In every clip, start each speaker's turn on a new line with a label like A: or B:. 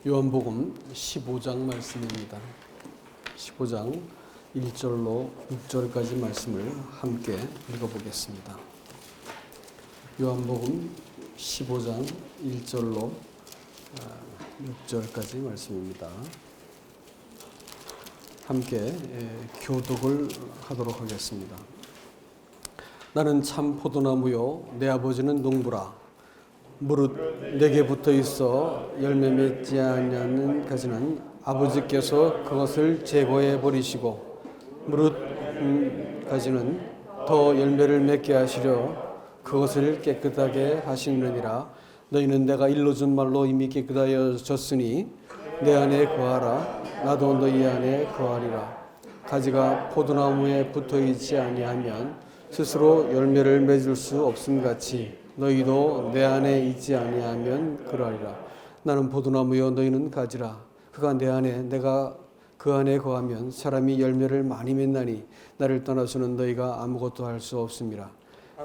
A: 요한복음 15장 말씀입니다. 15장 1절로 6절까지 말씀을 함께 읽어보겠습니다. 요한복음 15장 1절로 6절까지 말씀입니다. 함께 교독을 하도록 하겠습니다. 나는 참 포도나무요 내 아버지는 농부라. 무릇 내게 붙어 있어 열매 맺지 아니하는 가지는 아버지께서 그것을 제거해 버리시고 무릇 가지는 더 열매를 맺게 하시려 그것을 깨끗하게 하시느니라. 너희는 내가 일러준 말로 이미 깨끗하여졌으니 내 안에 거하라. 나도 너희 안에 거하리라. 가지가 포도나무에 붙어 있지 아니하면 스스로 열매를 맺을 수 없음 같이 너희도 내 안에 있지 아니하면 그러하리라. 나는 포도나무요 너희는 가지라. 그가 내 안에 내가 그 안에 거하면 사람이 열매를 많이 맺나니 나를 떠나서는 너희가 아무것도 할 수 없음이라.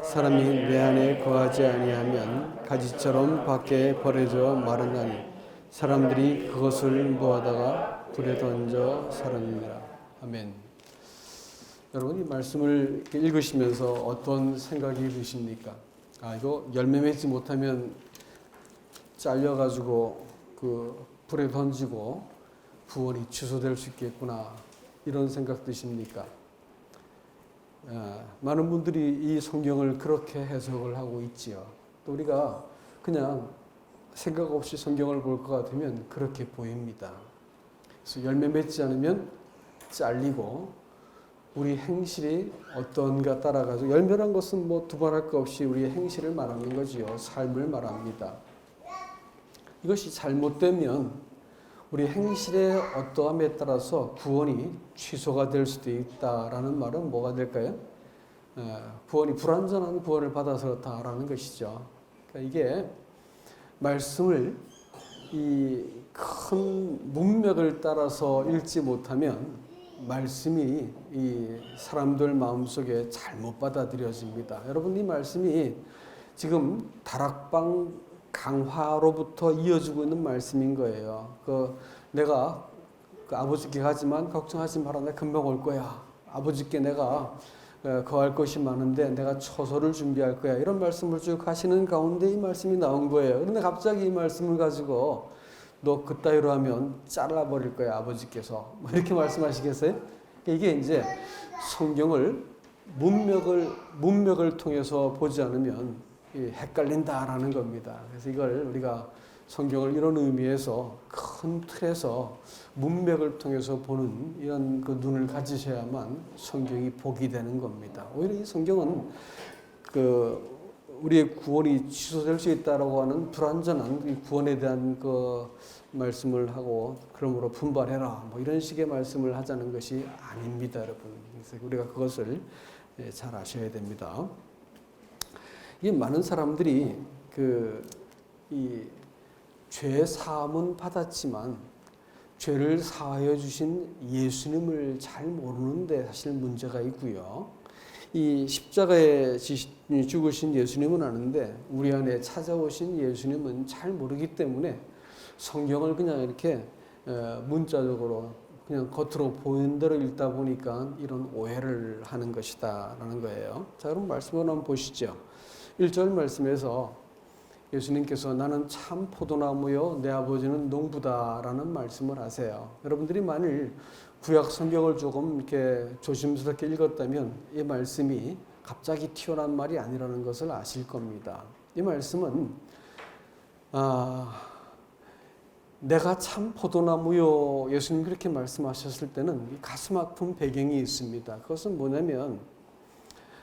A: 사람이 내 안에 거하지 아니하면 가지처럼 밖에 버려져 마르나니 사람들이 그것을 모아다가 불에 던져 사르느니라. 아멘. 여러분 이 말씀을 읽으시면서 어떤 생각이 드십니까? 이거 열매 맺지 못하면 잘려가지고 그 불에 던지고 구원이 취소될 수 있겠구나 이런 생각 드십니까? 많은 분들이 이 성경을 그렇게 해석을 하고 있지요. 또 우리가 그냥 생각 없이 성경을 볼 것 같으면 그렇게 보입니다. 그래서 열매 맺지 않으면 잘리고 우리 행실이 어떤가 따라가서 열매란 것은 뭐 두말할 것 없이 우리의 행실을 말하는 거지요. 삶을 말합니다. 이것이 잘못되면 우리 행실의 어떠함에 따라서 구원이 취소가 될 수도 있다라는 말은 뭐가 될까요? 구원이 불완전한 구원을 받아서 그렇다라는 것이죠. 그러니까 이게 말씀을 이 큰 문맥을 따라서 읽지 못하면 말씀이 이 사람들 마음속에 잘못 받아들여집니다. 여러분 이 말씀이 지금 다락방 강화로부터 이어지고 있는 말씀인 거예요. 내가 아버지께 가지만 걱정하지 마라. 내가 금방 올 거야. 아버지께 내가 거할 것이 많은데 내가 처소를 준비할 거야. 이런 말씀을 쭉 하시는 가운데 이 말씀이 나온 거예요. 그런데 갑자기 이 말씀을 가지고 너 그따위로 하면 잘라버릴 거야 아버지께서 이렇게 말씀하시겠어요? 이게 이제 성경을 문맥을 통해서 보지 않으면 헷갈린다라는 겁니다. 그래서 이걸 우리가 성경을 이런 의미에서 큰 틀에서 문맥을 통해서 보는 이런 그 눈을 가지셔야만 성경이 복이 되는 겁니다. 오히려 이 성경은 우리의 구원이 취소될 수 있다라고 하는 불완전한 구원에 대한 그 말씀을 하고 그러므로 분발해라 뭐 이런 식의 말씀을 하자는 것이 아닙니다, 여러분. 그래서 우리가 그것을 잘 아셔야 됩니다. 이 많은 사람들이 이 죄 사함은 받았지만 죄를 사하여 주신 예수님을 잘 모르는데 사실 문제가 있고요. 이 십자가에 죽으신 예수님은 아는데 우리 안에 찾아오신 예수님은 잘 모르기 때문에 성경을 그냥 이렇게 문자적으로 그냥 겉으로 보이는 대로 읽다 보니까 이런 오해를 하는 것이다라는 거예요. 자, 그럼 말씀을 한번 보시죠. 1절 말씀에서 예수님께서 나는 참 포도나무요 내 아버지는 농부다라는 말씀을 하세요. 여러분들이 만일 구약 성경을 조금 이렇게 조심스럽게 읽었다면 이 말씀이 갑자기 튀어나온 말이 아니라는 것을 아실 겁니다. 이 말씀은 내가 참 포도나무요 예수님 그렇게 말씀하셨을 때는 가슴 아픈 배경이 있습니다. 그것은 뭐냐면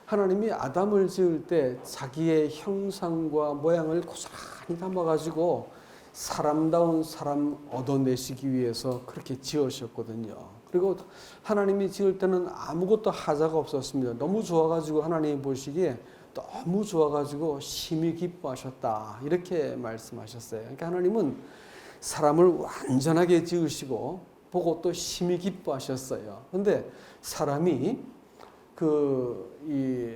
A: 하나님이 아담을 지을 때 자기의 형상과 모양을 고스란히 담아가지고 사람다운 사람 얻어내시기 위해서 그렇게 지으셨거든요. 그리고 하나님이 지을 때는 아무것도 하자가 없었습니다. 너무 좋아가지고 하나님이 보시기에 너무 좋아가지고 심히 기뻐하셨다 이렇게 말씀하셨어요. 그러니까 하나님은 사람을 완전하게 지으시고 보고 또 심히 기뻐하셨어요. 그런데 사람이 이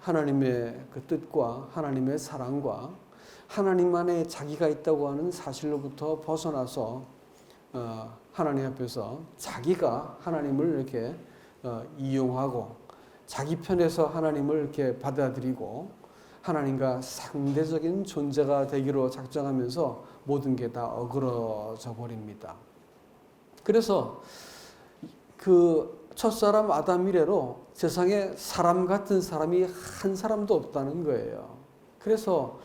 A: 하나님의 그 뜻과 하나님의 사랑과 하나님 안에 자기가 있다고 하는 사실로부터 벗어나서 하나님 앞에서 자기가 하나님을 이렇게 이용하고 자기 편에서 하나님을 이렇게 받아들이고 하나님과 상대적인 존재가 되기로 작정하면서 모든 게 다 어그러져 버립니다. 그래서 그 첫사람 아담 이래로 세상에 사람 같은 사람이 한 사람도 없다는 거예요. 그래서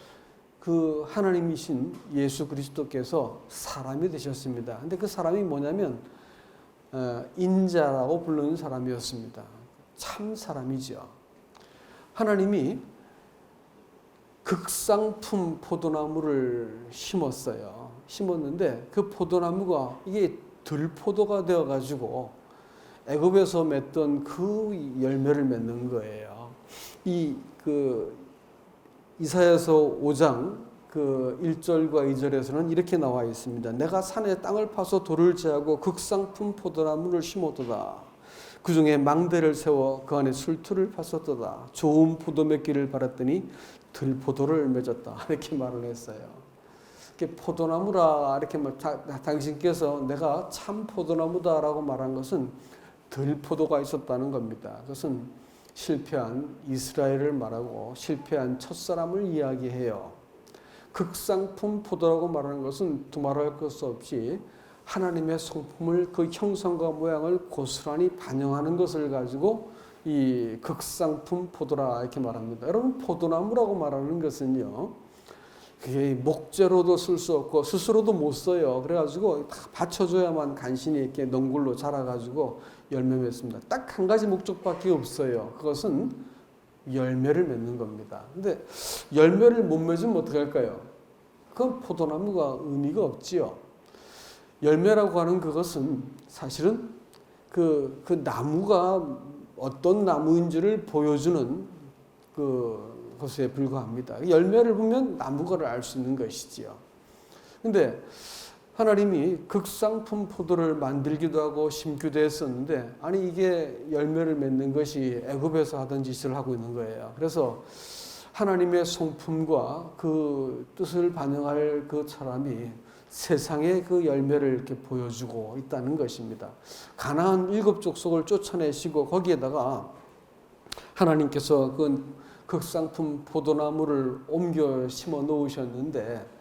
A: 그 하나님이신 예수 그리스도께서 사람이 되셨습니다. 근데 그 사람이 뭐냐면 인자라고 부르는 사람이었습니다. 참 사람이죠. 하나님이 극상품 포도나무를 심었어요. 심었는데 그 포도나무가 이게 들포도가 되어가지고 애굽에서 맺던 그 열매를 맺는 거예요. 이사야서 5장 그 1절과 2절에서는 이렇게 나와 있습니다. 내가 산에 땅을 파서 돌을 제하고 극상품 포도나무를 심었도다. 그 중에 망대를 세워 그 안에 술틀을 팠었도다. 좋은 포도 맺기를 바랐더니 들포도를 맺었다. 이렇게 말을 했어요. 이렇게 포도나무라 이렇게 당신께서 내가 참 포도나무다라고 말한 것은 들포도가 있었다는 겁니다. 그것은 실패한 이스라엘을 말하고 실패한 첫사람을 이야기해요. 극상품 포도라고 말하는 것은 두말할 것 없이 하나님의 성품을 그 형상과 모양을 고스란히 반영하는 것을 가지고 이 극상품 포도라 이렇게 말합니다. 여러분 포도나무라고 말하는 것은요. 그게 목재로도 쓸 수 없고 스스로도 못 써요. 그래가지고 다 받쳐줘야만 간신히 이렇게 넝굴로 자라가지고 열매 맺습니다. 딱 한 가지 목적밖에 없어요. 그것은 열매를 맺는 겁니다. 근데 열매를 못 맺으면 어떻게 할까요? 그건 포도나무가 의미가 없지요. 열매라고 하는 그것은 사실은 그 나무가 어떤 나무인지를 보여주는 그것에 불과합니다. 열매를 보면 나무가를 알 수 있는 것이지요. 근데 하나님이 극상품 포도를 만들기도 하고 심기도 했었는데 아니 이게 열매를 맺는 것이 애굽에서 하던 짓을 하고 있는 거예요. 그래서 하나님의 성품과 그 뜻을 반영할 그 사람이 세상에 그 열매를 이렇게 보여주고 있다는 것입니다. 가나안 7 족속을 쫓아내시고 거기에다가 하나님께서 그 극상품 포도나무를 옮겨 심어 놓으셨는데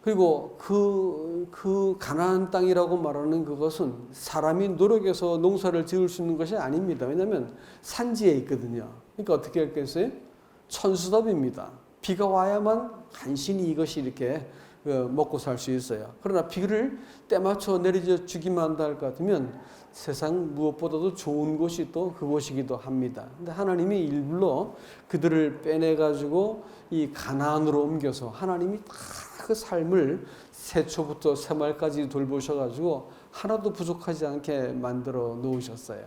A: 그리고 그 가나안 땅이라고 말하는 그것은 사람이 노력해서 농사를 지을 수 있는 것이 아닙니다. 왜냐하면 산지에 있거든요. 그러니까 어떻게 할겠어요? 천수답입니다. 비가 와야만 간신히 이것이 이렇게 먹고 살 수 있어요. 그러나 비를 때맞춰 내려주기만 한다 할 것 같으면 세상 무엇보다도 좋은 곳이 또 그곳이기도 합니다. 근데 하나님이 일부러 그들을 빼내가지고 이 가나안으로 옮겨서 하나님이 다 그 삶을 새초부터 새말까지 돌보셔가지고 하나도 부족하지 않게 만들어 놓으셨어요.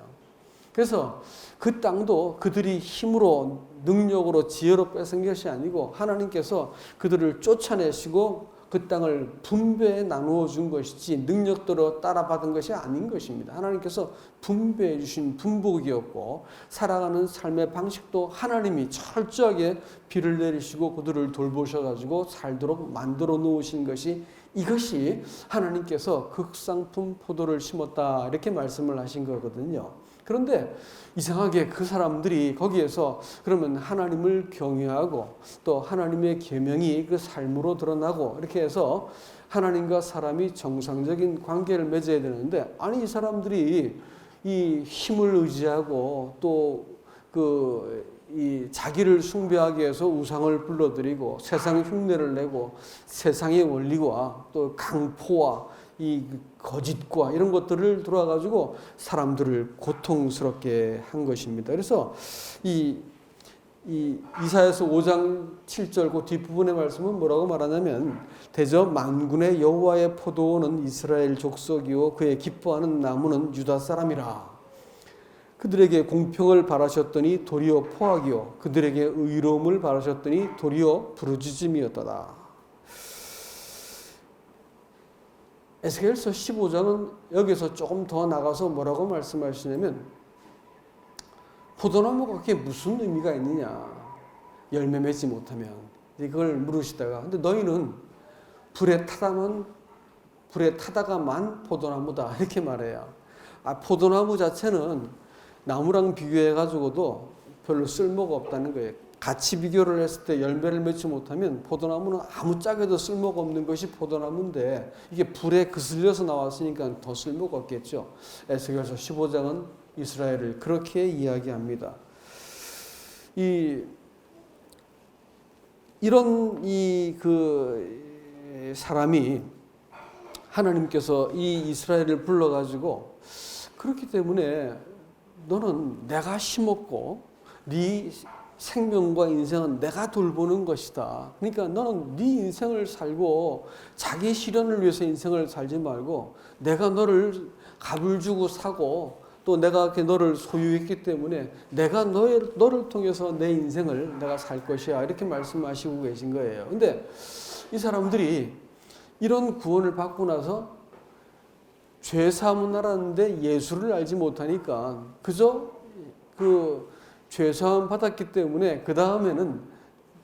A: 그래서 그 땅도 그들이 힘으로 능력으로 지혜로 뺏은 것이 아니고 하나님께서 그들을 쫓아내시고 그 땅을 분배해 나누어 준 것이지 능력대로 따라받은 것이 아닌 것입니다. 하나님께서 분배해 주신 분복이었고 살아가는 삶의 방식도 하나님이 철저하게 비를 내리시고 그들을 돌보셔가지고 살도록 만들어 놓으신 것이 이것이 하나님께서 극상품 포도를 심었다 이렇게 말씀을 하신 거거든요. 그런데 이상하게 그 사람들이 거기에서 그러면 하나님을 경외하고 또 하나님의 계명이 그 삶으로 드러나고 이렇게 해서 하나님과 사람이 정상적인 관계를 맺어야 되는데 아니 이 사람들이 이 힘을 의지하고 또 이 자기를 숭배하기 위해서 우상을 불러들이고 세상의 흉내를 내고 세상의 원리와 또 강포와 이 거짓과 이런 것들을 들어와가지고 사람들을 고통스럽게 한 것입니다. 그래서 이사야서 5장 7절 그 뒷부분의 말씀은 뭐라고 말하냐면 대저 만군의 여호와의 포도원은 이스라엘 족속이요 그의 기뻐하는 나무는 유다 사람이라. 그들에게 공평을 바라셨더니 도리어 포악이요 그들에게 의로움을 바라셨더니 도리어 부르짖음이었도다. 에스겔서 15장은 여기서 조금 더 나가서 뭐라고 말씀하시냐면 포도나무가 그게 무슨 의미가 있느냐 열매 맺지 못하면 이걸 물으시다가 근데 너희는 불에 타다가만 포도나무다 이렇게 말해요. 포도나무 자체는 나무랑 비교해 가지고도 별로 쓸모가 없다는 거예요. 같이 비교를 했을 때 열매를 맺지 못하면 포도나무는 아무짝에도 쓸모가 없는 것이 포도나무인데 이게 불에 그슬려서 나왔으니까 더 쓸모가 없겠죠. 에스겔서 15장은 이스라엘을 그렇게 이야기합니다. 이런 사람이 하나님께서 이 이스라엘을 불러가지고 그렇기 때문에 너는 내가 심었고 네 생명과 인생은 내가 돌보는 것이다. 그러니까 너는 네 인생을 살고 자기 실현을 위해서 인생을 살지 말고 내가 너를 값을 주고 사고 또 내가 너를 소유했기 때문에 내가 너를 통해서 내 인생을 내가 살 것이야. 이렇게 말씀하시고 계신 거예요. 근데 이 사람들이 이런 구원을 받고 나서 죄 사함은 알았는데 예수를 알지 못하니까 그저 죄 사함 받았기 때문에 그 다음에는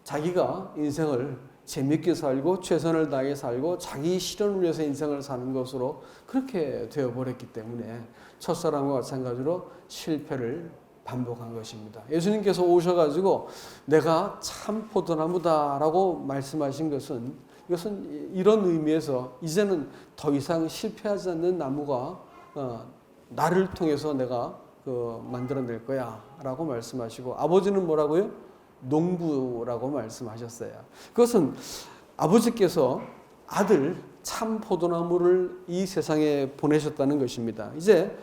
A: 자기가 인생을 재밌게 살고 최선을 다해 살고 자기 실현을 위해서 인생을 사는 것으로 그렇게 되어버렸기 때문에 첫사람과 마찬가지로 실패를 반복한 것입니다. 예수님께서 오셔가지고 내가 참 포도나무다라고 말씀하신 것은 이것은 이런 의미에서 이제는 더 이상 실패하지 않는 나무가 나를 통해서 내가 만들어낼 거야 라고 말씀하시고 아버지는 뭐라고요? 농부라고 말씀하셨어요. 그것은 아버지께서 아들 참 포도나무를 이 세상에 보내셨다는 것입니다. 이제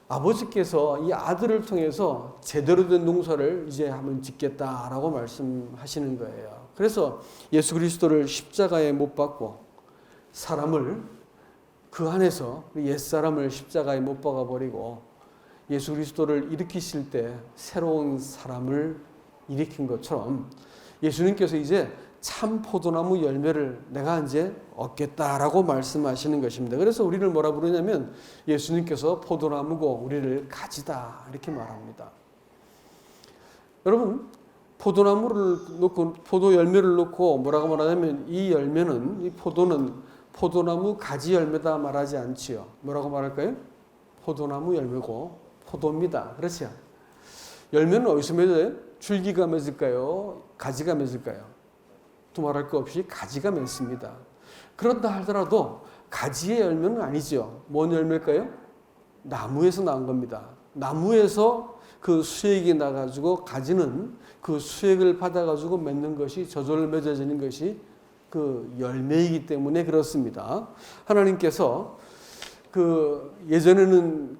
A: 아버지께서 이 아들을 통해서 제대로 된 농사를 이제 한번 짓겠다라고 말씀하시는 거예요. 그래서 예수 그리스도를 십자가에 못 박고 사람을 그 안에서 옛사람을 십자가에 못 박아버리고 예수 그리스도를 일으키실 때 새로운 사람을 일으킨 것처럼 예수님께서 이제 참 포도나무 열매를 내가 이제 얻겠다라고 말씀하시는 것입니다. 그래서 우리를 뭐라 부르냐면 예수님께서 포도나무고 우리를 가지다 이렇게 말합니다. 여러분 포도나무를 놓고 포도 열매를 놓고 뭐라고 말하냐면 이 열매는 이 포도는 포도나무 가지 열매다 말하지 않지요. 뭐라고 말할까요? 포도나무 열매고 포도입니다. 그렇죠? 열매는 어디서 맺어요? 줄기가 맺을까요? 가지가 맺을까요? 두말할 것 없이 가지가 맺습니다. 그런다 하더라도 가지의 열매는 아니죠. 뭔 열매일까요? 나무에서 나온 겁니다. 나무에서 그 수액이 나가지고 가지는 그 수액을 받아가지고 맺는 것이 저절로 맺어지는 것이 그 열매이기 때문에 그렇습니다. 하나님께서 예전에는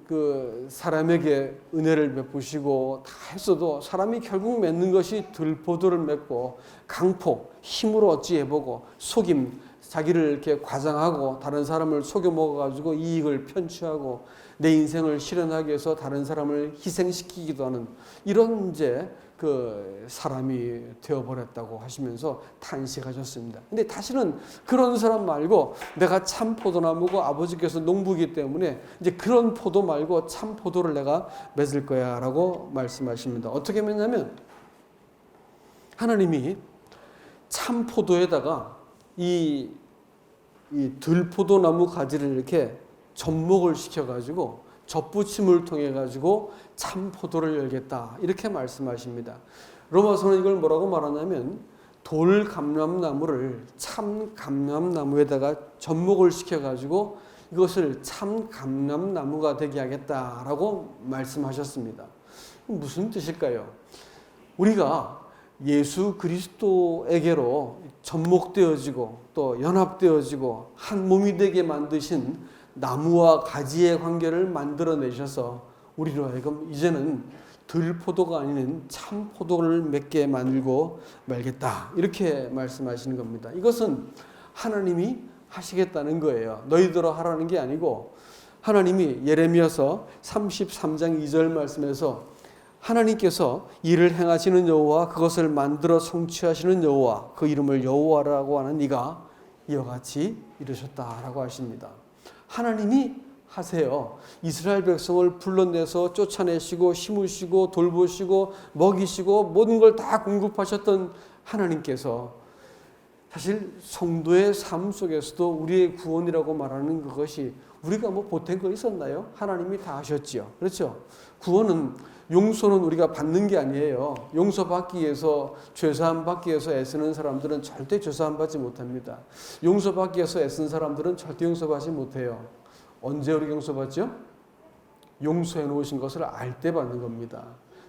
A: 사람에게 은혜를 베푸시고 다 했어도 사람이 결국 맺는 것이 들포도를 맺고 강포, 힘으로 어찌해보고 속임, 자기를 이렇게 과장하고 다른 사람을 속여 먹어가지고 이익을 편취하고 내 인생을 실현하기 위해서 다른 사람을 희생시키기도 하는 이런 이제 사람이 되어버렸다고 하시면서 탄식하셨습니다. 근데 다시는 그런 사람 말고 내가 참 포도나무고 아버지께서 농부이기 때문에 이제 그런 포도 말고 참 포도를 내가 맺을 거야 라고 말씀하십니다. 어떻게 맺냐면 하나님이 참 포도에다가 이 들포도나무 가지를 이렇게 접목을 시켜가지고 접붙임을 통해 가지고 참 포도를 열겠다 이렇게 말씀하십니다. 로마서는 이걸 뭐라고 말하냐면 돌 감람나무를 참 감람나무에다가 접목을 시켜 가지고 이것을 참 감람나무가 되게 하겠다라고 말씀하셨습니다. 무슨 뜻일까요? 우리가 예수 그리스도에게로 접목되어지고 또 연합되어지고 한 몸이 되게 만드신 나무와 가지의 관계를 만들어내셔서 우리로 하여금 이제는 들포도가 아닌 참포도를 맺게 만들고 말겠다 이렇게 말씀하시는 겁니다. 이것은 하나님이 하시겠다는 거예요. 너희들로 하라는 게 아니고 하나님이 예레미야서 33장 2절 말씀에서 하나님께서 일을 행하시는 여호와 그것을 만들어 성취하시는 여호와 그 이름을 여호와라고 하는 이가 이와 같이 이르셨다라고 하십니다. 하나님이 하세요. 이스라엘 백성을 불러내서 쫓아내시고 심으시고 돌보시고 먹이시고 모든 걸 다 공급하셨던 하나님께서 사실 성도의 삶 속에서도 우리의 구원이라고 말하는 그것이 우리가 뭐 보탠 거 있었나요? 하나님이 다 하셨지요. 그렇죠? 구원은, 용서는 우리가 받는 게 아니에요. 용서받기 위해서, 죄사함 받기 위해서 애쓰는 사람들은 절대 죄사함 받지 못합니다. 용서받기 위해서 애쓴 사람들은 절대 용서받지 못해요. 언제 우리가 용서받죠? 용서해 놓으신 것을 알 때 받는 겁니다.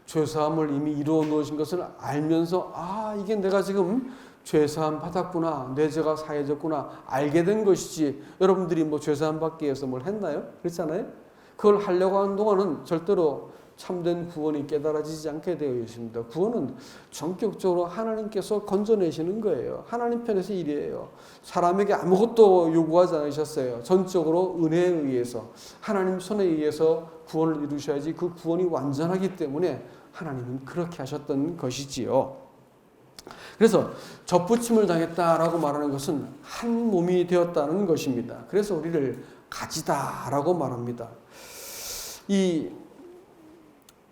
A: 죄사함을 이미 이루어 놓으신 것을 알면서, 아, 이게 내가 지금 죄사함 받았구나, 내 죄가 사해졌구나, 알게 된 것이지. 여러분들이 뭐 죄사함 받기 위해서 뭘 했나요? 그렇잖아요? 그걸 하려고 하는 동안은 절대로 참된 구원이 깨달아지지 않게 되어 있습니다. 구원은 전격적으로 하나님께서 건져내시는 거예요. 하나님 편에서 일이에요. 사람에게 아무것도 요구하지 않으셨어요. 전적으로 은혜에 의해서, 하나님 손에 의해서 구원을 이루셔야지 그 구원이 완전하기 때문에 하나님은 그렇게 하셨던 것이지요. 그래서 접붙임을 당했다라고 말하는 것은 한 몸이 되었다는 것입니다. 그래서 우리를 가지다라고 말합니다. 이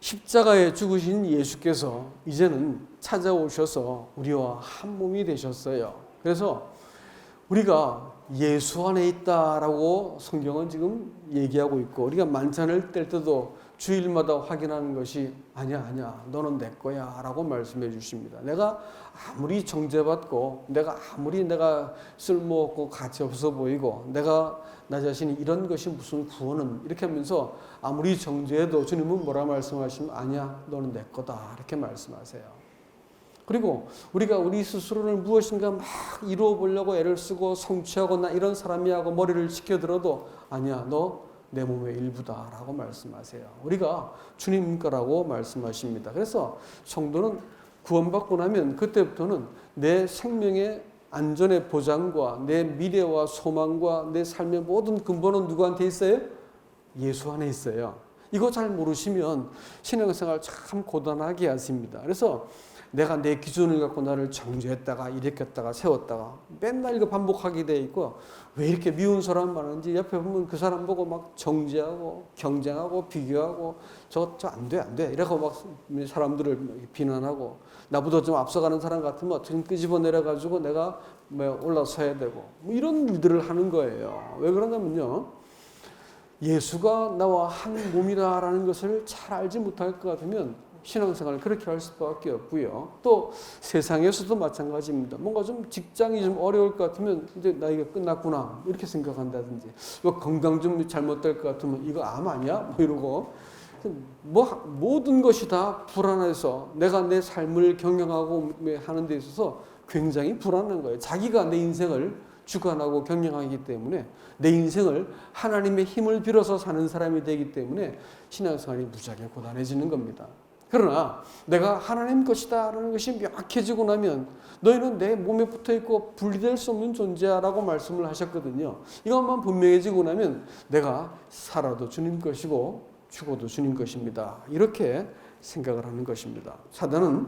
A: 십자가에 죽으신 예수께서 이제는 찾아오셔서 우리와 한 몸이 되셨어요. 그래서 우리가 예수 안에 있다라고 성경은 지금 얘기하고 있고, 우리가 만찬을 뗄 때도 주일마다 확인하는 것이 아니야 너는 내 거야 라고 말씀해 주십니다. 내가 아무리 정죄받고, 내가 쓸모없고 가치 없어 보이고, 내가 나 자신이 이런 것이 무슨 구원은, 이렇게 하면서 아무리 정죄해도 주님은 뭐라 말씀하시면, 아니야 너는 내 거다 이렇게 말씀하세요. 그리고 우리가 우리 스스로를 무엇인가 막 이루어 보려고 애를 쓰고 성취하고 나 이런 사람이야 하고 머리를 치켜들어도, 아니야 너 내 몸의 일부다라고 말씀하세요. 우리가 주님 거라고 말씀하십니다. 그래서 성도는 구원받고 나면 그때부터는 내 생명의 안전의 보장과 내 미래와 소망과 내 삶의 모든 근본은 누구한테 있어요? 예수 안에 있어요. 이거 잘 모르시면 신앙생활 참 고단하게 하십니다. 그래서 내가 내 기준을 갖고 나를 정죄했다가 일으켰다가 세웠다가 맨날 이거 반복하게 돼 있고, 왜 이렇게 미운 사람 많은지 옆에 보면 그 사람 보고 막 정죄하고 경쟁하고 비교하고 저 안 돼 이러고 막 사람들을 비난하고, 나보다 좀 앞서가는 사람 같으면 어떻게 끄집어 내려가지고 내가 올라서야 되고 뭐 이런 일들을 하는 거예요. 왜 그러냐면요, 예수가 나와 한 몸이다라는 것을 잘 알지 못할 것 같으면 신앙생활을 그렇게 할 수밖에 없고요. 또 세상에서도 마찬가지입니다. 뭔가 좀 직장이 좀 어려울 것 같으면 이제 나 이거 끝났구나 이렇게 생각한다든지, 뭐 건강 좀 잘못될 것 같으면 이거 암 아니야? 뭐 이러고, 모든 것이 다 불안해서 내가 내 삶을 경영하고 하는 데 있어서 굉장히 불안한 거예요. 자기가 내 인생을 주관하고 경영하기 때문에, 내 인생을 하나님의 힘을 빌어서 사는 사람이 되기 때문에 신앙생활이 무지하게 고단해지는 겁니다. 그러나 내가 하나님 것이다 라는 것이 명확해지고 나면 너희는 내 몸에 붙어있고 분리될 수 없는 존재라고 말씀을 하셨거든요. 이것만 분명해지고 나면 내가 살아도 주님 것이고 죽어도 주님 것입니다. 이렇게 생각을 하는 것입니다. 사단은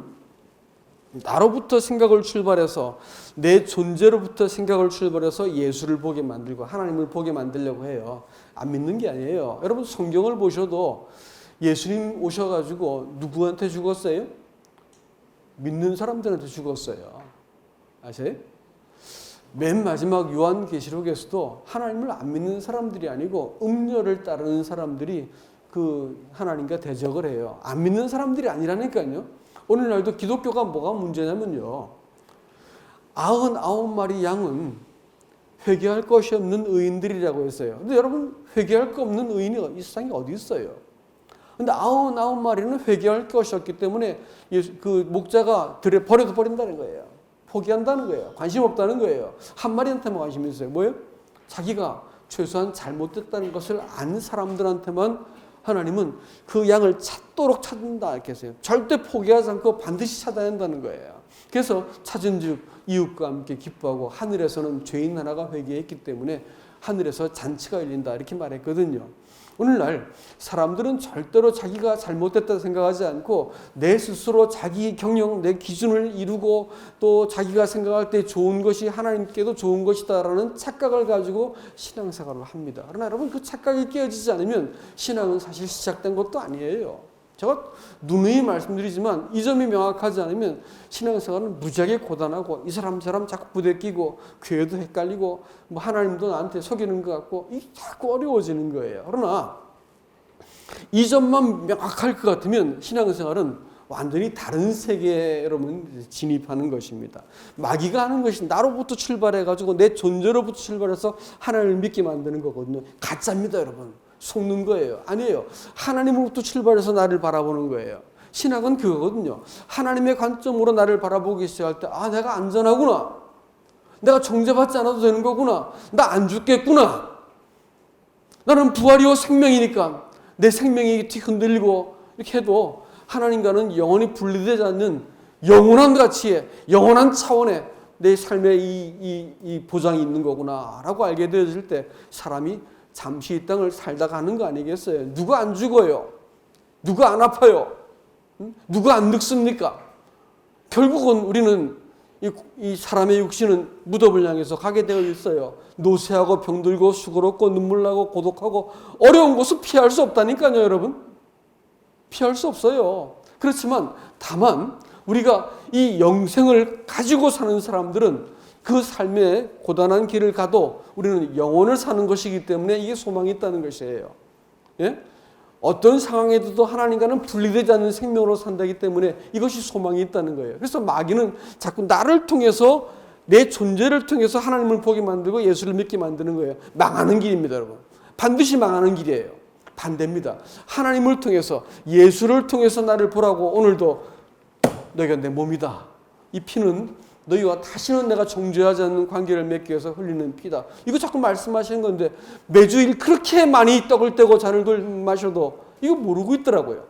A: 나로부터 생각을 출발해서, 내 존재로부터 생각을 출발해서 예수를 보게 만들고 하나님을 보게 만들려고 해요. 안 믿는 게 아니에요. 여러분 성경을 보셔도 예수님 오셔가지고 누구한테 죽었어요? 믿는 사람들한테 죽었어요. 아세요? 맨 마지막 요한계시록에서도 하나님을 안 믿는 사람들이 아니고 음료를 따르는 사람들이 그 하나님과 대적을 해요. 안 믿는 사람들이 아니라니까요. 오늘날도 기독교가 뭐가 문제냐면요, 99마리 양은 회개할 것이 없는 의인들이라고 했어요. 근데 여러분, 회개할 거 없는 의인이 이 세상에 어디 있어요? 근데 99마리는 회개할 것이 없기 때문에 그 목자가 들에 버린다는 거예요. 포기한다는 거예요. 관심 없다는 거예요. 한 마리한테만 관심이 있어요. 뭐예요? 자기가 최소한 잘못됐다는 것을 안 사람들한테만 하나님은 그 양을 찾도록 찾는다 이렇게 했어요. 절대 포기하지 않고 반드시 찾아야 한다는 거예요. 그래서 찾은 즉 이웃과 함께 기뻐하고, 하늘에서는 죄인 하나가 회개했기 때문에 하늘에서 잔치가 열린다 이렇게 말했거든요. 오늘날 사람들은 절대로 자기가 잘못됐다 생각하지 않고 내 스스로 자기 경영, 내 기준을 이루고 또 자기가 생각할 때 좋은 것이 하나님께도 좋은 것이다라는 착각을 가지고 신앙생활을 합니다. 그러나 여러분, 그 착각이 깨어지지 않으면 신앙은 사실 시작된 것도 아니에요. 제가 누누이 말씀드리지만 이 점이 명확하지 않으면 신앙생활은 무지하게 고단하고 이 사람 저람 자꾸 부대끼고 교회도 헷갈리고 뭐 하나님도 나한테 속이는 것 같고 이게 자꾸 어려워지는 거예요. 그러나 이 점만 명확할 것 같으면 신앙생활은 완전히 다른 세계로 진입하는 것입니다. 마귀가 하는 것이 나로부터 출발해가지고 내 존재로부터 출발해서 하나님을 믿게 만드는 거거든요. 가짜입니다, 여러분. 속는 거예요. 아니에요. 하나님으로부터 출발해서 나를 바라보는 거예요. 신학은 그거거든요. 하나님의 관점으로 나를 바라보기 시작할 때, 아, 내가 안전하구나. 내가 정죄받지 않아도 되는 거구나. 나 안 죽겠구나. 나는 부활이요 생명이니까 내 생명이 흔들리고 이렇게 해도 하나님과는 영원히 분리되지 않는 영원한 가치에, 영원한 차원에 내 삶에 이 보장이 있는 거구나 라고 알게 되어질 때 사람이 잠시 이 땅을 살다 가는 거 아니겠어요? 누가 안 죽어요? 누가 안 아파요? 누가 안 늙습니까? 결국은 우리는 이 사람의 육신은 무덤을 향해서 가게 되어 있어요. 노쇠하고 병들고 수고롭고 눈물나고 고독하고 어려운 곳을 피할 수 없다니까요, 여러분. 피할 수 없어요. 그렇지만 다만 우리가 이 영생을 가지고 사는 사람들은 그 삶의 고단한 길을 가도 우리는 영혼을 사는 것이기 때문에 이게 소망이 있다는 것이에요. 예? 어떤 상황에도 하나님과는 분리되지 않는 생명으로 산다기 때문에 이것이 소망이 있다는 거예요. 그래서 마귀는 자꾸 나를 통해서 내 존재를 통해서 하나님을 보게 만들고 예수를 믿게 만드는 거예요. 망하는 길입니다, 여러분. 반드시 망하는 길이에요. 반대입니다. 하나님을 통해서 예수를 통해서 나를 보라고 오늘도 너희가 내 몸이다. 이 피는 너희와 다시는 내가 정죄하지 않는 관계를 맺기 위해서 흘리는 피다. 이거 자꾸 말씀하시는 건데 매주일 그렇게 많이 떡을 떼고 잔을 마셔도 이거 모르고 있더라고요.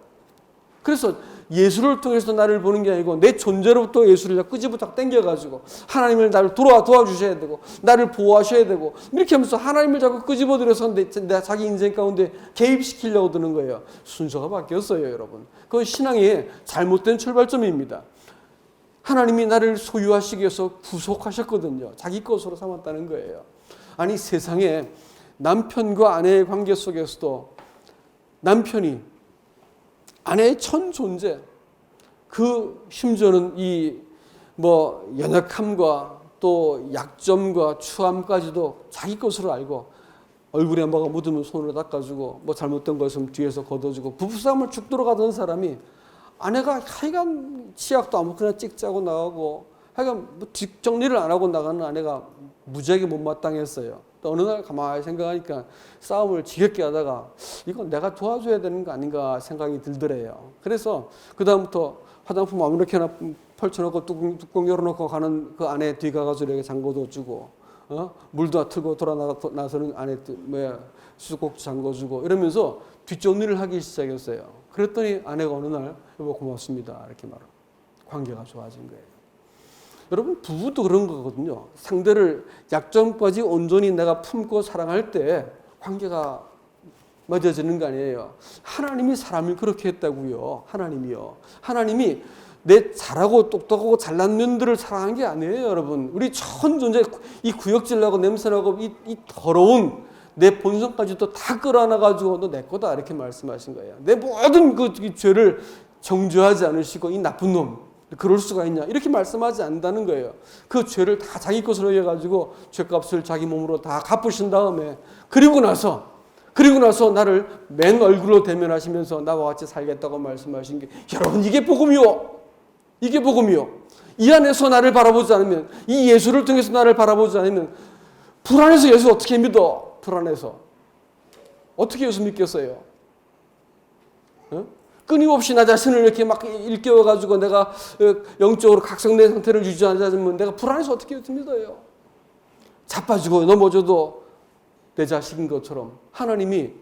A: 그래서 예수를 통해서 나를 보는 게 아니고 내 존재로부터 예수를 끄집어딱 당겨가지고 하나님을 나를 도와주셔야 되고 나를 보호하셔야 되고 이렇게 하면서 하나님을 자꾸 끄집어들여서 내 자기 인생 가운데 개입시키려고 드는 거예요. 순서가 바뀌었어요, 여러분. 그건 신앙의 잘못된 출발점입니다. 하나님이 나를 소유하시기 위해서 구속하셨거든요. 자기 것으로 삼았다는 거예요. 아니 세상에 남편과 아내의 관계 속에서도 남편이 아내의 천 존재, 그 심지어는 이 연약함과 또 약점과 추함까지도 자기 것으로 알고 얼굴에 뭐가 묻으면 손으로 닦아주고 잘못된 것은 뒤에서 걷어주고 부부싸움을 죽도록 하던 사람이 아내가 하여간 치약도 아무거나 찍자고 나가고 하여간 뒷정리를 안 하고 나가는 아내가 무지하게 못마땅했어요. 또 어느 날 가만히 생각하니까 싸움을 지겹게 하다가 이건 내가 도와줘야 되는 거 아닌가 생각이 들더래요. 그래서 그 다음부터 화장품 아무렇게나 펼쳐놓고 뚜껑 열어놓고 가는 그 아내 뒤 가가지고 이렇게 잠궈도 주고 물도 틀고 돌아 나서는 아내 수도꼭지 잠궈주고 이러면서 뒷정리를 하기 시작했어요. 그랬더니 아내가 어느 날 여보 고맙습니다 이렇게 말하고 관계가 좋아진 거예요. 여러분 부부도 그런 거거든요. 상대를 약점까지 온전히 내가 품고 사랑할 때 관계가 맺어지는 거 아니에요. 하나님이 사람을 그렇게 했다고요. 하나님이요. 하나님이 내 잘하고 똑똑하고 잘난 면들을 사랑한 게 아니에요, 여러분. 우리 전 존재 이 구역질나고 냄새나고 이 더러운 내 본성까지도 다 끌어안아가지고 너 내 거다 이렇게 말씀하신 거예요. 내 모든 그 죄를 정죄하지 않으시고 이 나쁜 놈 그럴 수가 있냐 이렇게 말씀하지 않는다는 거예요. 그 죄를 다 자기 것으로 해가지고 죄값을 자기 몸으로 다 갚으신 다음에 그리고 나서 나를 맨 얼굴로 대면하시면서 나와 같이 살겠다고 말씀하신 게 여러분 이게 복음이요. 이게 복음이요. 이 안에서 나를 바라보지 않으면 이 예수를 통해서 나를 바라보지 않으면 불안해서 예수 어떻게 믿어? 불안해서 어떻게 예수 믿겠어요? 끊임없이 나 자신을 이렇게 막 일깨워가지고 내가 영적으로 각성된 상태를 유지하지 않으면 내가 불안해서 어떻게 예수 믿어요? 자빠지고 넘어져도 내 자식인 것처럼 하나님이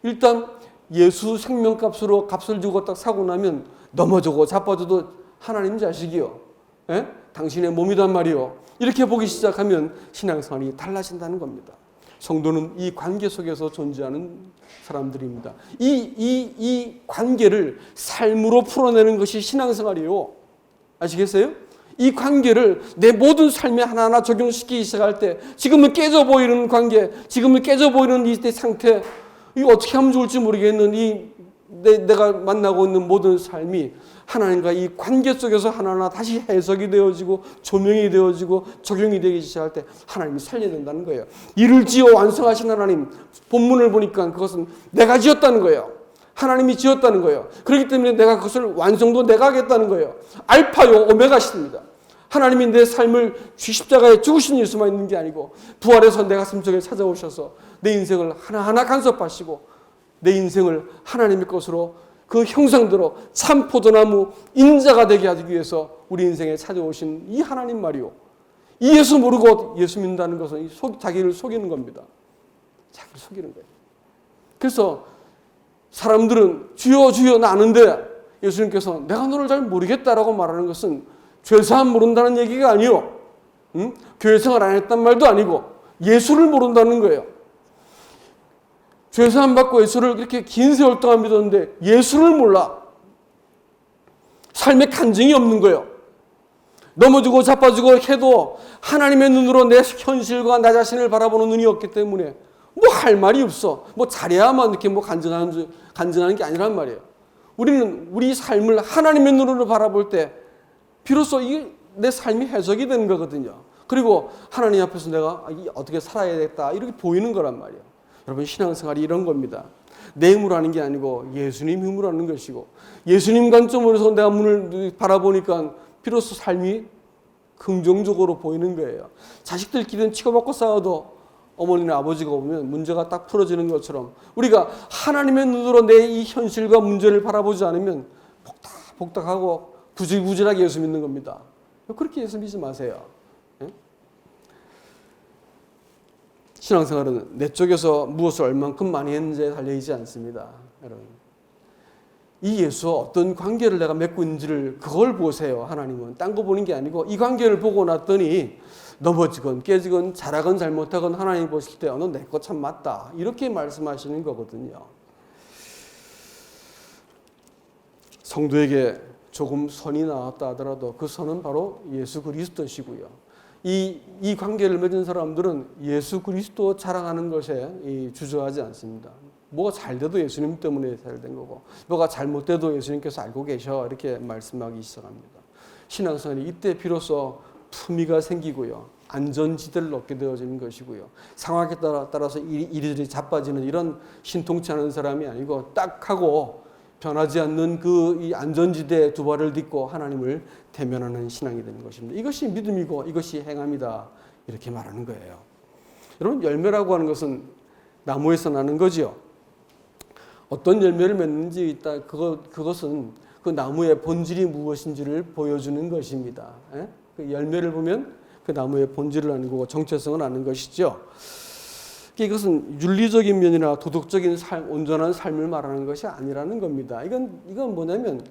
A: 일단 예수 생명값으로 값을 주고 딱 사고 나면 넘어지고 자빠져도 하나님 자식이요. 당신의 몸이란 말이요. 이렇게 보기 시작하면 신앙생활이 달라진다는 겁니다. 성도는 이 관계 속에서 존재하는 사람들입니다. 이 관계를 삶으로 풀어내는 것이 신앙생활이에요. 아시겠어요? 이 관계를 내 모든 삶에 하나하나 적용시키기 시작할 때 지금은 깨져 보이는 관계, 지금은 깨져 보이는 이 상태, 이거 어떻게 하면 좋을지 모르겠는 이 내가 만나고 있는 모든 삶이 하나님과 이 관계 속에서 하나하나 다시 해석이 되어지고 조명이 되어지고 적용이 되기 시작할 때 하나님이 살려야 된다는 거예요. 이를 지어 완성하신 하나님, 본문을 보니까 그것은 내가 지었다는 거예요. 하나님이 지었다는 거예요. 그렇기 때문에 내가 그것을 완성도 내가 하겠다는 거예요. 알파요 오메가십니다. 하나님이 내 삶을 십자가에 죽으신 예수만 있는 게 아니고 부활해서 내 가슴 속에 찾아오셔서 내 인생을 하나하나 간섭하시고 내 인생을 하나님의 것으로 그 형상대로 참 포도나무 인자가 되게 하기 위해서 우리 인생에 찾아오신 이 하나님 말이요. 이 예수 모르고 예수 믿는다는 것은 자기를 속이는 겁니다. 자기를 속이는 거예요. 그래서 사람들은 주여 주여 나 아는데 예수님께서 내가 너를 잘 모르겠다라고 말하는 것은 죄사함 모른다는 얘기가 아니요. 교회 생활 안 했단 말도 아니고 예수를 모른다는 거예요. 죄사함 받고 예수를 이렇게 긴 세월 동안 믿었는데 예수를 몰라. 삶에 간증이 없는 거예요. 넘어지고 자빠지고 해도 하나님의 눈으로 내 현실과 나 자신을 바라보는 눈이 없기 때문에 뭐 할 말이 없어. 뭐 잘해야만 이렇게 뭐 간증하는 게 아니란 말이에요. 우리는 우리 삶을 하나님의 눈으로 바라볼 때 비로소 이게 내 삶이 해석이 되는 거거든요. 그리고 하나님 앞에서 내가 어떻게 살아야겠다 이렇게 보이는 거란 말이에요. 여러분 신앙생활이 이런 겁니다. 내 힘으로 하는 게 아니고 예수님 힘으로 하는 것이고 예수님 관점으로서 내가 문을 바라보니까 비로소 삶이 긍정적으로 보이는 거예요. 자식들끼리는 치고받고 싸워도 어머니나 아버지가 오면 문제가 딱 풀어지는 것처럼 우리가 하나님의 눈으로 내 이 현실과 문제를 바라보지 않으면 복닥복닥하고 구질구질하게 예수 믿는 겁니다. 그렇게 예수 믿지 마세요. 신앙생활은 내 쪽에서 무엇을 얼만큼 많이 했는지에 달려있지 않습니다. 여러분, 이 예수와 어떤 관계를 내가 맺고 있는지를 그걸 보세요. 하나님은 딴 거 보는 게 아니고 이 관계를 보고 났더니 넘어지건 깨지건 잘하건 잘못하건 하나님 보실 때 너 내 거 참 맞다 이렇게 말씀하시는 거거든요. 성도에게 조금 선이 나왔다 하더라도 그 선은 바로 예수 그리스도시고요. 이 관계를 맺은 사람들은 예수 그리스도 자랑하는 것에 주저하지 않습니다. 뭐가 잘 돼도 예수님 때문에 잘 된 거고 뭐가 잘못돼도 예수님께서 알고 계셔 이렇게 말씀하기 시작합니다. 신앙생활이 이때 비로소 품위가 생기고요. 안전지대를 얻게 되어지는 것이고요. 상황에 따라서 이리저리 자빠지는 이런 신통치 않은 사람이 아니고 딱 하고 변하지 않는 이 안전지대에 두 발을 딛고 하나님을 대면하는 신앙이 되는 것입니다. 이것이 믿음이고 이것이 행함이다. 이렇게 말하는 거예요. 여러분 열매라고 하는 것은 나무에서 나는 거지요. 어떤 열매를 맺는지 그것은 그 나무의 본질이 무엇인지를 보여주는 것입니다. 그 열매를 보면 그 나무의 본질을 아는 거고 정체성을 아는 것이죠. 이것은 윤리적인 면이나 도덕적인 온전한 삶을 말하는 것이 아니라는 겁니다. 이건 뭐냐면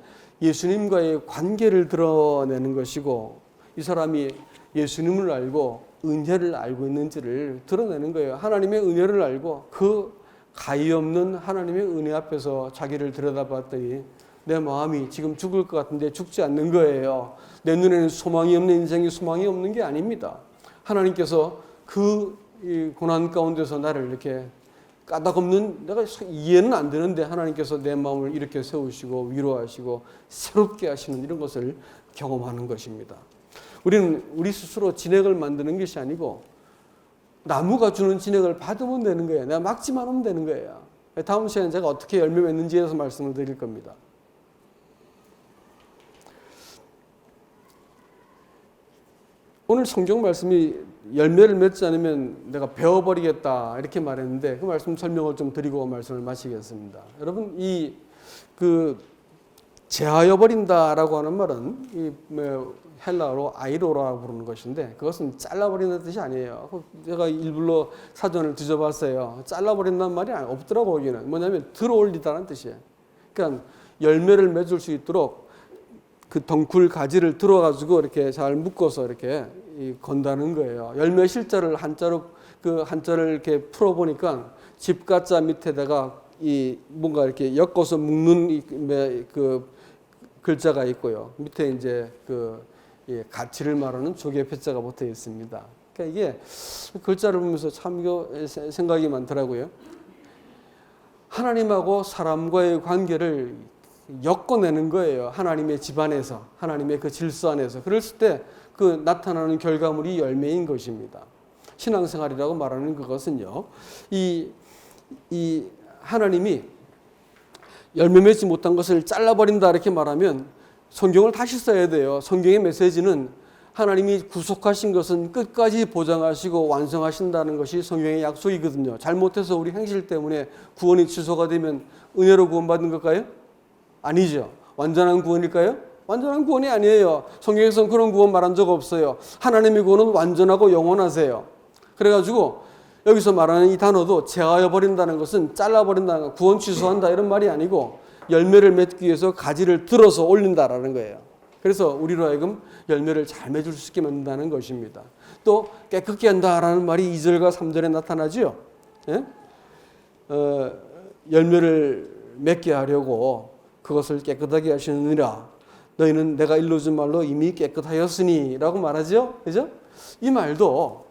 A: 예수님과의 관계를 드러내는 것이고 이 사람이 예수님을 알고 은혜를 알고 있는지를 드러내는 거예요. 하나님의 은혜를 알고 그 가히 없는 하나님의 은혜 앞에서 자기를 들여다봤더니 내 마음이 지금 죽을 것 같은데 죽지 않는 거예요. 내 눈에는 소망이 없는 인생이 소망이 없는 게 아닙니다. 하나님께서 이 고난 가운데서 나를 이렇게 까닭없는 내가 이해는 안 되는데 하나님께서 내 마음을 이렇게 세우시고 위로하시고 새롭게 하시는 이런 것을 경험하는 것입니다. 우리는 우리 스스로 진액을 만드는 것이 아니고 나무가 주는 진액을 받으면 되는 거예요. 내가 막지만 하면 되는 거예요. 다음 시간에 제가 어떻게 열매 맺는지에 대해서 말씀을 드릴 겁니다. 오늘 성경 말씀이 열매를 맺지 않으면 내가 베어버리겠다 이렇게 말했는데 그 말씀 설명을 좀 드리고 말씀을 마치겠습니다. 여러분 제하여 버린다라고 하는 말은 헬라어로 아이로라고 부르는 것인데 그것은 잘라버리는 뜻이 아니에요. 제가 일부러 사전을 뒤져봤어요. 잘라버린다는 말이 없더라고. 여기는 뭐냐면 들어올리다는 뜻이에요. 그러니까 열매를 맺을 수 있도록 그 덩굴 가지를 들어가지고 이렇게 잘 묶어서 이렇게 건다는 거예요. 열매 실자를 한자를 이렇게 풀어보니까 집가자 밑에다가 뭔가 이렇게 엮어서 묶는 그 글자가 있고요. 밑에 이제 가치를 말하는 조개 패자가 붙어 있습니다. 그러니까 이게 글자를 보면서 참 생각이 많더라고요. 하나님하고 사람과의 관계를 엮어내는 거예요. 하나님의 집안에서, 하나님의 그 질서 안에서. 그랬을 때 그 나타나는 결과물이 열매인 것입니다. 신앙생활이라고 말하는 그것은요, 이 하나님이 열매 맺지 못한 것을 잘라버린다 이렇게 말하면 성경을 다시 써야 돼요. 성경의 메시지는 하나님이 구속하신 것은 끝까지 보장하시고 완성하신다는 것이 성경의 약속이거든요. 잘못해서 우리 행실 때문에 구원이 취소가 되면 은혜로 구원받는 걸까요? 아니죠. 완전한 구원일까요? 완전한 구원이 아니에요. 성경에서는 그런 구원 말한 적 없어요. 하나님의 구원은 완전하고 영원하세요. 그래가지고 여기서 말하는 이 단어도 제하여 버린다는 것은 잘라버린다는 것, 구원 취소한다 이런 말이 아니고 열매를 맺기 위해서 가지를 들어서 올린다라는 거예요. 그래서 우리로 하여금 열매를 잘 맺을 수 있게 만든다는 것입니다. 또 깨끗게 한다라는 말이 2절과 3절에 나타나죠. 예? 열매를 맺게 하려고 그것을 깨끗하게 하시느니라. 너희는 내가 일러준 말로 이미 깨끗하였으니 라고 말하죠. 그죠? 이 말도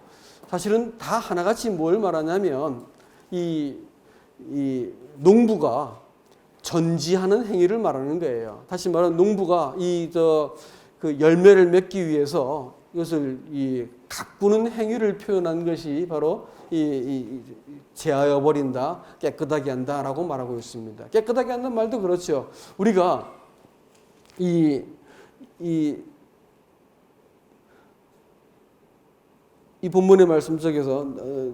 A: 사실은 다 하나같이 뭘 말하냐면 이 농부가 전지하는 행위를 말하는 거예요. 다시 말하면 농부가 그 열매를 맺기 위해서 이것을 가꾸는 행위를 표현한 것이 바로 제하여 버린다, 깨끗하게 한다라고 말하고 있습니다. 깨끗하게 한다는 말도 그렇죠. 우리가 이 본문의 말씀 속에서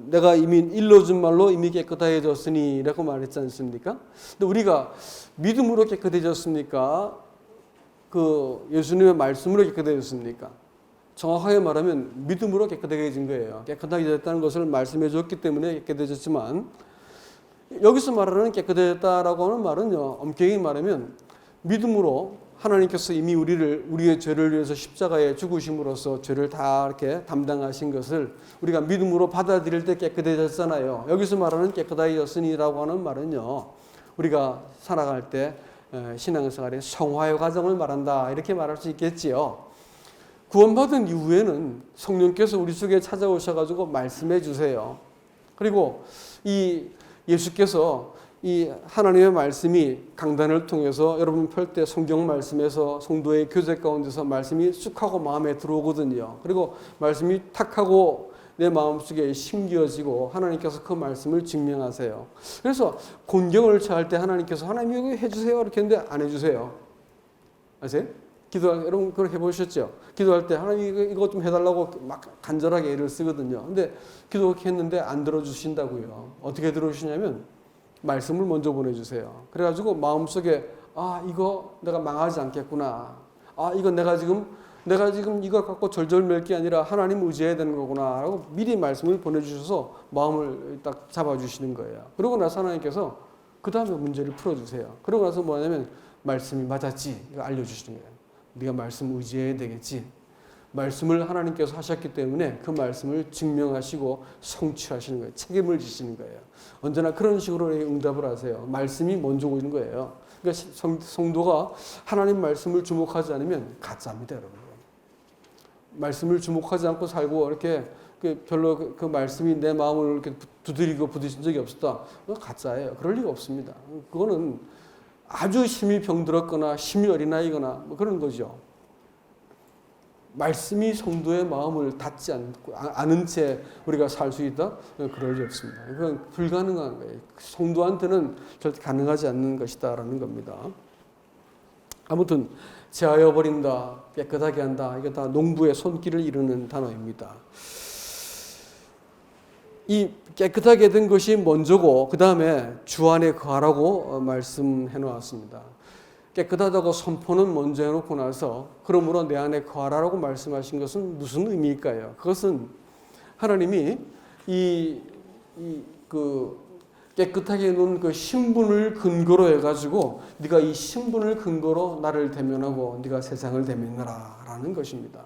A: 내가 이미 일러준 말로 이미 깨끗해졌으니 라고 말했지 않습니까? 근데 우리가 믿음으로 깨끗해졌습니까? 그 예수님의 말씀으로 깨끗해졌습니까? 정확하게 말하면 믿음으로 깨끗해진 거예요. 깨끗하게 됐다는 것을 말씀해 줬기 때문에 깨끗해졌지만 여기서 말하는 깨끗해졌다라고 하는 말은요, 엄격히 말하면 믿음으로 하나님께서 이미 우리의 죄를 위해서 십자가에 죽으심으로써 죄를 다 이렇게 담당하신 것을 우리가 믿음으로 받아들일 때 깨끗해졌잖아요. 여기서 말하는 깨끗해졌으니라고 하는 말은요, 우리가 살아갈 때 신앙생활의 성화의 과정을 말한다 이렇게 말할 수 있겠지요. 구원받은 이후에는 성령께서 우리 속에 찾아오셔가지고 말씀해 주세요. 그리고 이 예수께서 이 하나님의 말씀이 강단을 통해서 여러분 펼 때 성경 말씀에서 성도의 교제 가운데서 말씀이 쑥 하고 마음에 들어오거든요. 그리고 말씀이 탁 하고 내 마음속에 심겨지고 하나님께서 그 말씀을 증명하세요. 그래서 곤경을 처할 때 하나님께서 하나님 이거 해주세요 이렇게 했는데 안 해주세요. 아세요? 여러분 그렇게 해보셨죠? 기도할 때 하나님 이거 좀 해달라고 막 간절하게 애를 쓰거든요. 근데 기도하게 했는데 안 들어주신다고요. 어떻게 들어주시냐면 말씀을 먼저 보내주세요. 그래가지고 마음속에 이거 내가 망하지 않겠구나. 이거 내가 지금 이거 갖고 절절 맬 게 아니라 하나님 의지해야 되는 거구나 라고 미리 말씀을 보내주셔서 마음을 딱 잡아주시는 거예요. 그러고 나서 하나님께서 그 다음에 문제를 풀어주세요. 그러고 나서 뭐냐면 말씀이 맞았지 이거 알려주시는 거예요. 네가 말씀 의지해야 되겠지. 말씀을 하나님께서 하셨기 때문에 그 말씀을 증명하시고 성취하시는 거예요. 책임을 지시는 거예요. 언제나 그런 식으로 응답을 하세요. 말씀이 먼저 오는 거예요. 그러니까 성도가 하나님 말씀을 주목하지 않으면 가짜입니다, 여러분. 말씀을 주목하지 않고 살고 이렇게 별로 그 말씀이 내 마음을 이렇게 두드리고 부딪힌 적이 없었다. 그건 가짜예요. 그럴 리가 없습니다. 그거는 아주 힘이 병들었거나 힘이 어린아이거나 뭐 그런 거죠. 말씀이 성도의 마음을 닫지 않은 채 우리가 살 수 있다? 그럴 리 없습니다. 그건 불가능한 거예요. 성도한테는 절대 가능하지 않는 것이다라는 겁니다. 아무튼 제하여 버린다, 깨끗하게 한다. 이게 다 농부의 손길을 이루는 단어입니다. 이 깨끗하게 된 것이 먼저고 그 다음에 주 안에 거하라고 말씀해 놓았습니다. 깨끗하다고 선포는 먼저 해놓고 나서 그러므로 내 안에 거하라고 말씀하신 것은 무슨 의미일까요? 그것은 하나님이 그 깨끗하게 해놓은 그 신분을 근거로 해가지고 네가 이 신분을 근거로 나를 대면하고 네가 세상을 대면하라 라는 것입니다.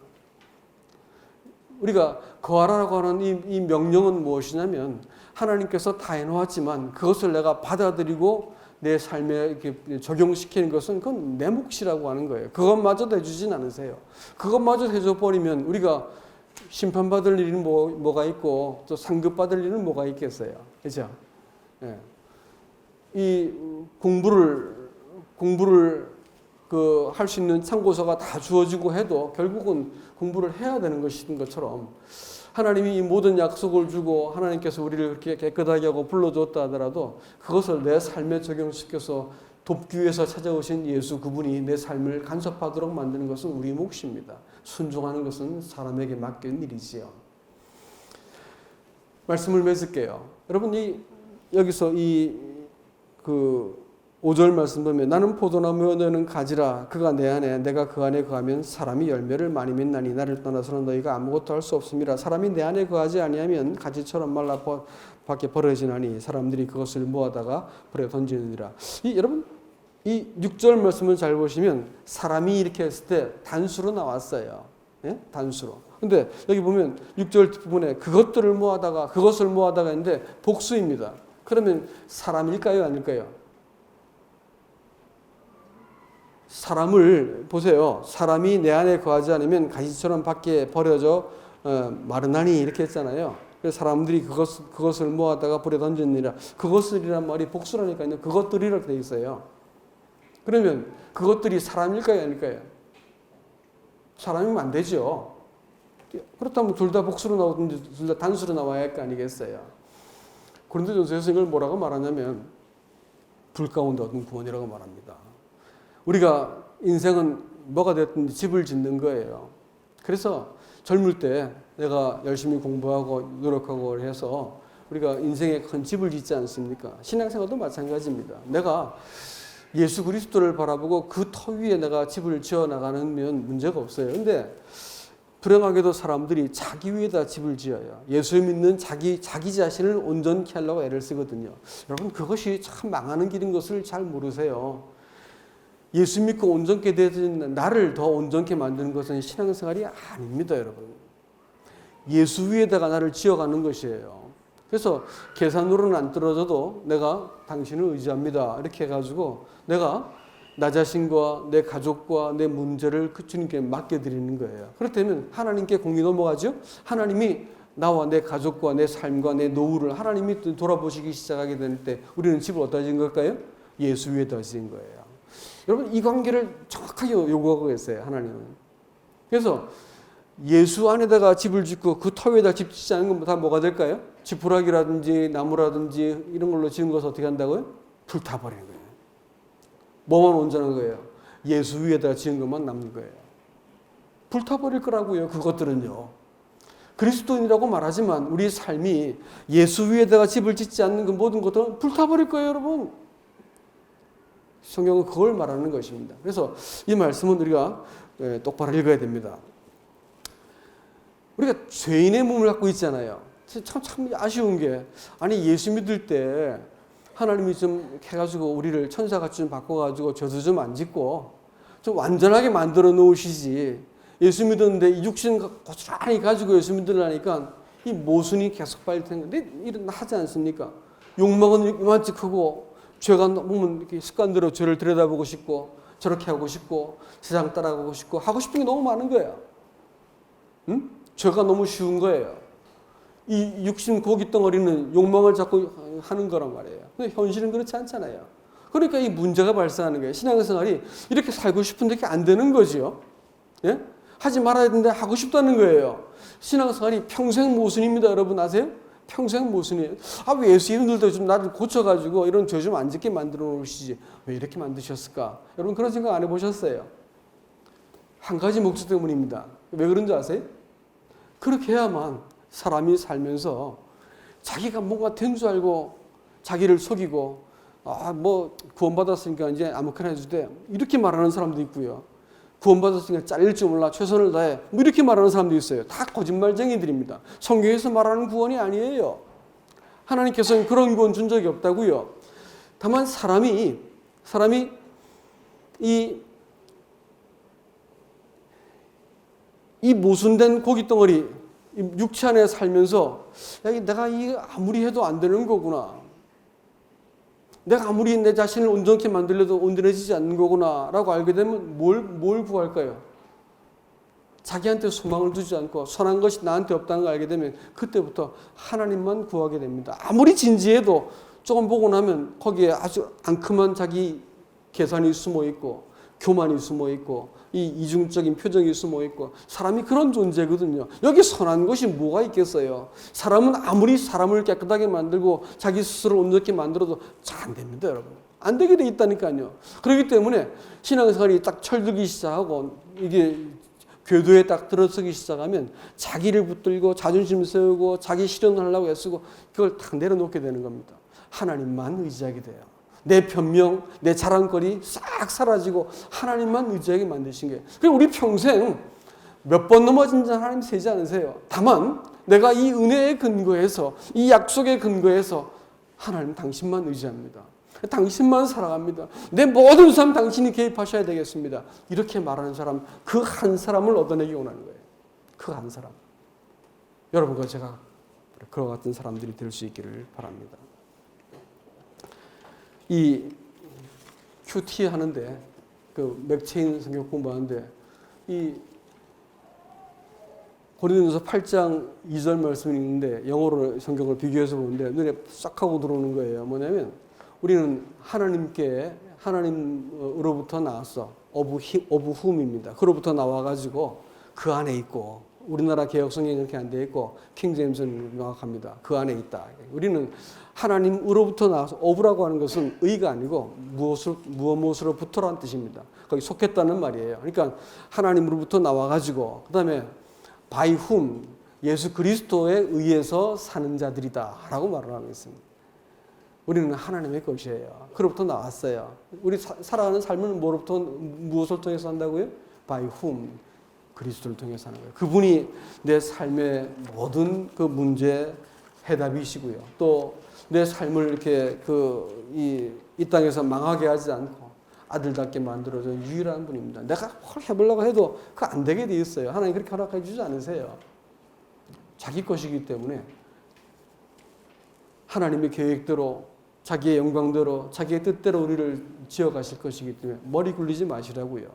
A: 우리가 거하라고 하는 이 명령은 무엇이냐면 하나님께서 다 해놓았지만 그것을 내가 받아들이고 내 삶에 이렇게 적용시키는 것은 그건 내 몫이라고 하는 거예요. 그것마저도 해주진 않으세요. 그것마저 해줘버리면 우리가 심판받을 일은 뭐가 있고 또 상급받을 일은 뭐가 있겠어요. 그렇죠? 예. 이 공부를 할 수 있는 참고서가 다 주어지고 해도 결국은 공부를 해야 되는 것인 것처럼 하나님이 이 모든 약속을 주고 하나님께서 우리를 그렇게 깨끗하게 하고 불러줬다 하더라도 그것을 내 삶에 적용시켜서 돕기 위해서 찾아오신 예수 그분이 내 삶을 간섭하도록 만드는 것은 우리 몫입니다. 순종하는 것은 사람에게 맡긴 일이지요. 말씀을 맺을게요. 여러분 여기서 5절 말씀 보면 나는 포도나무요 너는 가지라 그가 내 안에 내가 그 안에 거하면 사람이 열매를 많이 맺나니 나를 떠나서는 너희가 아무것도 할 수 없음이라. 사람이 내 안에 거하지 아니하면 가지처럼 말라 밖에 버려지나니 사람들이 그것을 모아다가 버려 던지느니라. 여러분 이 6절 말씀을 잘 보시면 사람이 이렇게 했을 때 단수로 나왔어요. 예? 단수로. 근데 여기 보면 6절 부분에 그것을 모아다가 했는데 복수입니다. 그러면 사람일까요? 아닐까요? 사람을 보세요. 사람이 내 안에 거하지 않으면 가시처럼 밖에 버려져 마르나니 이렇게 했잖아요. 그래서 사람들이 그것을 모아다가 버려 던졌느니라. 그것을이란 말이 복수라니까요. 그것들이라고 되어 있어요. 그러면 그것들이 사람일까요? 아닐까요? 사람이면 안 되죠. 그렇다면 둘 다 복수로 나오든지 둘 다 단수로 나와야 할 거 아니겠어요. 고린도전서에서 이걸 뭐라고 말하냐면 불 가운데 얻은 구원이라고 말합니다. 우리가 인생은 뭐가 됐든지 집을 짓는 거예요. 그래서 젊을 때 내가 열심히 공부하고 노력하고 해서 우리가 인생에 큰 집을 짓지 않습니까? 신앙생활도 마찬가지입니다. 내가 예수 그리스도를 바라보고 그 터 위에 내가 집을 지어 나가면 문제가 없어요. 근데 불행하게도 사람들이 자기 위에다 집을 지어요. 예수 믿는 자기 자신을 온전케 하려고 애를 쓰거든요. 여러분 그것이 참 망하는 길인 것을 잘 모르세요. 예수 믿고 온전케 되는 나를 더 온전케 만드는 것은 신앙생활이 아닙니다, 여러분. 예수 위에다가 나를 지어가는 것이에요. 그래서 계산으로는 안 떨어져도 내가 당신을 의지합니다. 이렇게 해가지고 내가 나 자신과 내 가족과 내 문제를 그 주님께 맡겨드리는 거예요. 그렇다면 하나님께 공이 넘어가죠. 하나님이 나와 내 가족과 내 삶과 내 노후를 하나님이 돌아보시기 시작하게 될 때 우리는 집을 어디다 지은 걸까요? 예수 위에다 지은 거예요. 여러분 이 관계를 정확하게 요구하고 계세요. 하나님은. 그래서 예수 안에다가 집을 짓고 그 터 위에다 집 짓지 않은 건 다 뭐가 될까요? 지푸라기라든지 나무라든지 이런 걸로 지은 것을 어떻게 한다고요? 불타버리는 거예요. 뭐만 온전한 거예요? 예수 위에다 지은 것만 남는 거예요. 불타버릴 거라고요. 그것들은요. 그리스도인이라고 말하지만 우리 삶이 예수 위에다가 집을 짓지 않는 그 모든 것들은 불타버릴 거예요, 여러분. 성경은 그걸 말하는 것입니다. 그래서 이 말씀은 우리가 똑바로 읽어야 됩니다. 우리가 죄인의 몸을 갖고 있잖아요. 참 아쉬운 게 아니 예수 믿을 때 하나님이 좀 해가지고 우리를 천사같이 좀 바꿔가지고 저도 좀 안 짓고 좀 완전하게 만들어 놓으시지. 예수 믿었는데 이 육신 고스란히 가지고 예수 믿으려니까 이 모순이 계속 빨리 되는데 이런 하지 않습니까? 욕망은 이만치 크고 죄가 너무 이렇게 습관대로 죄를 들여다보고 싶고 저렇게 하고 싶고 세상 따라가고 싶고 하고 싶은 게 너무 많은 거예요. 응? 죄가 너무 쉬운 거예요. 이 육신 고기 덩어리는 욕망을 자꾸 하는 거란 말이에요. 근데 현실은 그렇지 않잖아요. 그러니까 이 문제가 발생하는 거예요. 신앙생활이 이렇게 살고 싶은데 이렇게 안 되는 거죠. 예? 하지 말아야 되는데 하고 싶다는 거예요. 신앙생활이 평생 모순입니다. 여러분 아세요? 평생 모순이에요. 왜 예수님들도 좀 나를 고쳐가지고 이런 죄 좀 안 짓게 만들어 놓으시지. 왜 이렇게 만드셨을까? 여러분 그런 생각 안 해보셨어요? 한 가지 목적 때문입니다. 왜 그런 줄 아세요? 그렇게 해야만 사람이 살면서 자기가 뭔가 된 줄 알고 자기를 속이고 뭐 구원받았으니까 이제 아무거나 해도 돼. 이렇게 말하는 사람도 있고요. 구원받았으니까 잘릴 줄 몰라 최선을 다해. 뭐 이렇게 말하는 사람도 있어요. 다 거짓말쟁이들입니다. 성경에서 말하는 구원이 아니에요. 하나님께서는 그런 구원 준 적이 없다고요. 다만 사람이 이 모순된 고깃덩어리 육체 안에 살면서 내가 아무리 해도 안 되는 거구나. 내가 아무리 내 자신을 온전케 만들려도 온전해지지 않는 거구나 라고 알게 되면 뭘 구할까요? 자기한테 소망을 두지 않고 선한 것이 나한테 없다는 걸 알게 되면 그때부터 하나님만 구하게 됩니다. 아무리 진지해도 조금 보고 나면 거기에 아주 앙큼한 자기 계산이 숨어 있고 교만이 숨어 있고 이 이중적인 표정이 숨어 있고 사람이 그런 존재거든요. 여기 선한 것이 뭐가 있겠어요? 사람은 아무리 사람을 깨끗하게 만들고 자기 스스로 온전히 만들어도 잘 안 됩니다, 여러분. 안 되게 돼 있다니까요. 그렇기 때문에 신앙생활이 딱 철들기 시작하고 이게 궤도에 딱 들어서기 시작하면 자기를 붙들고 자존심 세우고 자기 실현을 하려고 애쓰고 그걸 딱 내려놓게 되는 겁니다. 하나님만 의지하게 돼요. 내 변명, 내 자랑거리 싹 사라지고 하나님만 의지하게 만드신 거예요. 그리고 우리 평생 몇 번 넘어진지 하나님 세지 않으세요. 다만 내가 이 은혜의 근거에서 이 약속의 근거에서 하나님 당신만 의지합니다. 당신만 사랑합니다. 내 모든 삶 당신이 개입하셔야 되겠습니다. 이렇게 말하는 사람, 그 한 사람을 얻어내기 원하는 거예요. 그 한 사람. 여러분과 제가 그와 같은 사람들이 될 수 있기를 바랍니다. 이 QT 하는데 그 맥체인 성경 공부하는데 이 고린도서 8장 2절 말씀이 있는데 영어로 성경을 비교해서 보는데 눈에 싹 하고 들어오는 거예요. 뭐냐면 우리는 하나님으로부터 나왔어. 오브 훔입니다. 그로부터 나와가지고 그 안에 있고 우리나라 개혁성경이 그렇게 안 돼 있고 킹제임스는 명확합니다. 그 안에 있다. 우리는 하나님으로부터 나와서 오브라고 하는 것은 의가 아니고 무엇으로부터라는 뜻입니다. 거기 속했다는 말이에요. 그러니까 하나님으로부터 나와가지고 그 다음에 by whom 예수 그리스도에 의해서 사는 자들이다라고 말을 하고 있습니다. 우리는 하나님의 것이에요. 그로부터 나왔어요. 우리 살아가는 삶은 무엇을 통해서 산다고요? by whom 그리스도를 통해서 사는 거예요. 그분이 내 삶의 모든 그 문제 해답이시고요. 또 내 삶을 이렇게 이 땅에서 망하게 하지 않고 아들답게 만들어준 유일한 분입니다. 내가 뭘 해보려고 해도 그 안 되게 돼 있어요. 하나님 그렇게 허락해 주지 않으세요. 자기 것이기 때문에 하나님의 계획대로 자기의 영광대로 자기의 뜻대로 우리를 지어가실 것이기 때문에 머리 굴리지 마시라고요.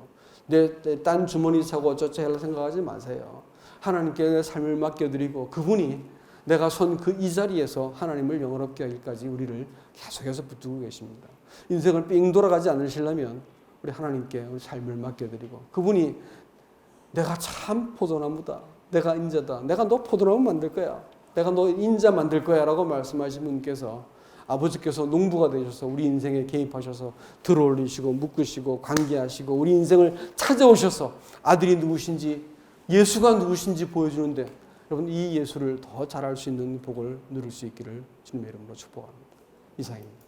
A: 딴 주머니 차고 저쪽 하려 생각하지 마세요. 하나님께 내 삶을 맡겨드리고 그분이 내가 선 그 이 자리에서 하나님을 영원롭게 하기까지 우리를 계속해서 붙들고 계십니다. 인생을 삥 돌아가지 않으시려면 우리 하나님께 우리 삶을 맡겨드리고 그분이 내가 참 포도나무다. 내가 인자다. 내가 너 포도나무 만들 거야. 내가 너 인자 만들 거야 라고 말씀하신 분께서 아버지께서 농부가 되셔서 우리 인생에 개입하셔서 들어올리시고 묶으시고 관계하시고 우리 인생을 찾아오셔서 아들이 누구신지 예수가 누구신지 보여주는데 여러분 이 예수를 더 잘할 수 있는 복을 누릴 수 있기를 주님의 이름으로 축복합니다. 이상입니다.